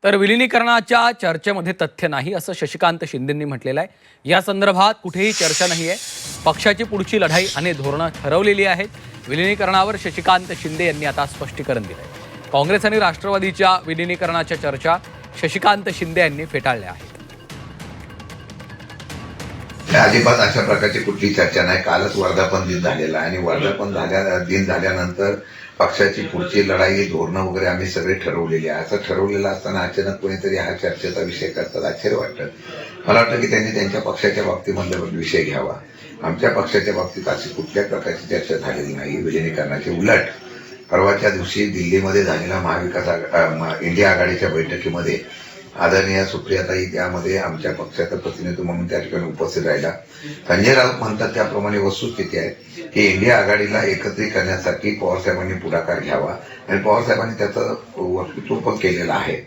तर विलिनीकरणाच्या चर्चेमध्ये तथ्य नाही असं शशिकांत शिंदेंनी म्हटलेलं आहे। या संदर्भात कुठेही चर्चा नाही आहे। पक्षाची पुढची लढाई आणि धोरणं ठरवलेली आहेत। विलिनीकरणावर शशिकांत शिंदे यांनी आता स्पष्टीकरण दिलंय। काँग्रेस आणि राष्ट्रवादीच्या विलिनीकरणाच्या चर्चा शशिकांत शिंदे यांनी फेटाळल्या आहेत। अजिबात अशा प्रकारची कुठली चर्चा नाही। कालच वर्धापन दिन झालेला आहे आणि वर्धापन दिन झाल्यानंतर पक्षाची पुढची लढाई धोरणं वगैरे आम्ही सगळे ठरवलेली आहे। असं ठरवलेलं असताना अचानक कोणीतरी हा चर्चेचा विषय करतात, आश्चर्य वाटतं। मला वाटतं की त्यांनी त्यांच्या पक्षाच्या बाबतीमधला विषय घ्यावा। आमच्या पक्षाच्या बाबतीत अशी कुठल्याच प्रकारची चर्चा झालेली नाही विलिनीकरणाची। उलट परवाच्या दिवशी दिल्लीमध्ये झालेल्या महाविकास इंडिया आघाडीच्या बैठकीमध्ये आदरणीय सुप्रियाताई त्यामध्ये आमच्या पक्षाचं प्रतिनिधित्व म्हणून त्या ठिकाणी उपस्थित राहिला। संजय राऊत म्हणतात त्याप्रमाणे वस्तुस्थिती आहे की इंडिया आघाडीला एकत्रित करण्यासाठी पवारसाहेबांनी पुढाकार घ्यावा आणि पवारसाहेबांनी त्याचं वक्तृत्व पण केलेलं आहे।